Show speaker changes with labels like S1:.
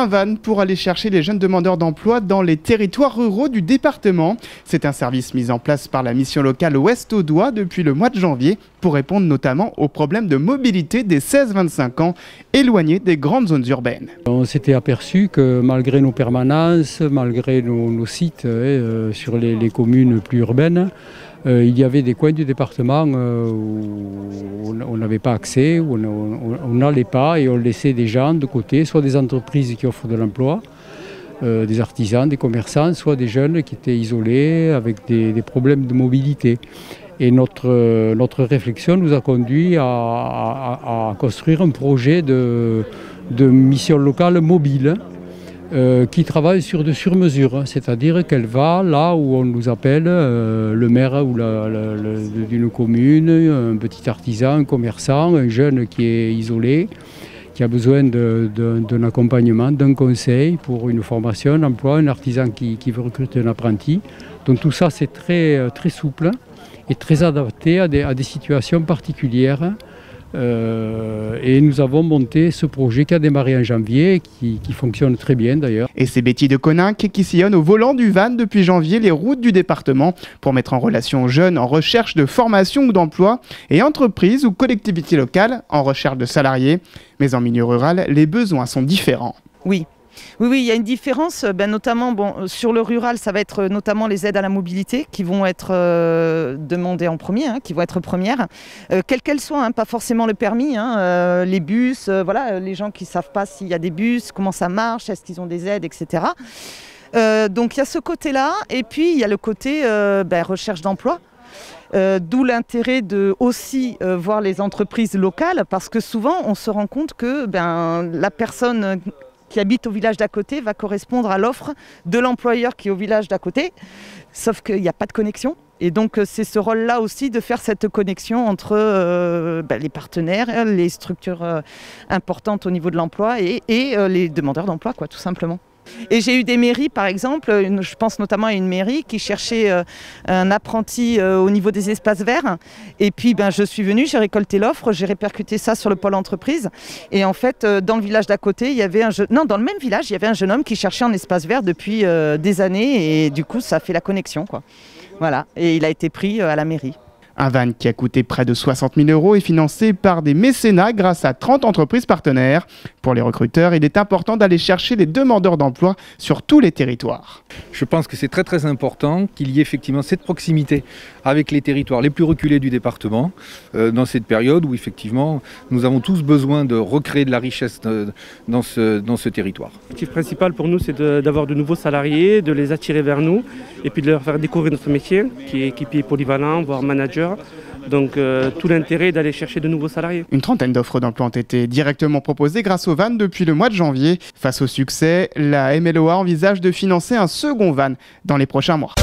S1: un van pour aller chercher les jeunes demandeurs d'emploi dans les territoires ruraux du département. C'est un service mis en place par la mission locale Ouest Audois depuis le mois de janvier pour répondre notamment aux problèmes de mobilité des 16-25 ans éloignés des grandes zones urbaines.
S2: On s'était aperçu que malgré nos permanences, malgré nos sites sur les communes plus urbaines, il y avait des coins du département où on n'avait pas accès, où on n'allait pas et on laissait des gens de côté, soit des entreprises qui offrent de l'emploi, des artisans, des commerçants, soit des jeunes qui étaient isolés avec des problèmes de mobilité. Et notre réflexion nous a conduit à construire un projet de mission locale mobile qui travaille sur de sur-mesure, c'est-à-dire qu'elle va là où on nous appelle le maire d'une commune, un petit artisan, un commerçant, un jeune qui est isolé, qui a besoin d'un accompagnement, d'un conseil pour une formation, un emploi, un artisan qui veut recruter un apprenti. Donc tout ça c'est très souple et très adapté à des situations particulières. Et nous avons monté ce projet qui a démarré en janvier, qui fonctionne très bien d'ailleurs.
S1: Et c'est Betty de Coninck qui sillonne au volant du van depuis janvier les routes du département pour mettre en relation jeunes en recherche de formation ou d'emploi et entreprises ou collectivités locales en recherche de salariés. Mais en milieu rural, les besoins sont différents.
S3: Oui, il y a une différence, notamment sur le rural, ça va être notamment les aides à la mobilité qui vont être demandées en premier, qui vont être premières, quelles qu'elles soient, pas forcément le permis, les bus, voilà, les gens qui ne savent pas s'il y a des bus, comment ça marche, est-ce qu'ils ont des aides, etc. Donc il y a ce côté-là, et puis il y a le côté recherche d'emploi. D'où l'intérêt de aussi voir les entreprises locales, parce que souvent on se rend compte que la personne qui habite au village d'à côté va correspondre à l'offre de l'employeur qui est au village d'à côté, sauf qu'il n'y a pas de connexion. Et donc c'est ce rôle-là aussi de faire cette connexion entre les partenaires, les structures importantes au niveau de l'emploi et les demandeurs d'emploi, tout simplement. Et j'ai eu des mairies, par exemple, je pense notamment à une mairie qui cherchait un apprenti au niveau des espaces verts. Et puis je suis venue, j'ai récolté l'offre, j'ai répercuté ça sur le pôle entreprise. Et en fait, dans le village d'à côté, il y avait dans le même village, il y avait un jeune homme qui cherchait un espace vert depuis des années. Et du coup, ça a fait la connexion, Voilà. Et il a été pris à la mairie.
S1: Un van qui a coûté près de 60 000 € est financé par des mécénats grâce à 30 entreprises partenaires. Pour les recruteurs, il est important d'aller chercher les demandeurs d'emploi sur tous les territoires.
S4: Je pense que c'est très important qu'il y ait effectivement cette proximité avec les territoires les plus reculés du département dans cette période où effectivement nous avons tous besoin de recréer de la richesse dans ce territoire.
S5: L'objectif principal pour nous c'est d'avoir de nouveaux salariés, de les attirer vers nous et puis de leur faire découvrir notre métier qui est équipier polyvalent, voire manager. Donc tout l'intérêt d'aller chercher de nouveaux salariés.
S1: Une trentaine d'offres d'emploi ont été directement proposées grâce au van depuis le mois de janvier. Face au succès, la MLOA envisage de financer un second van dans les prochains mois.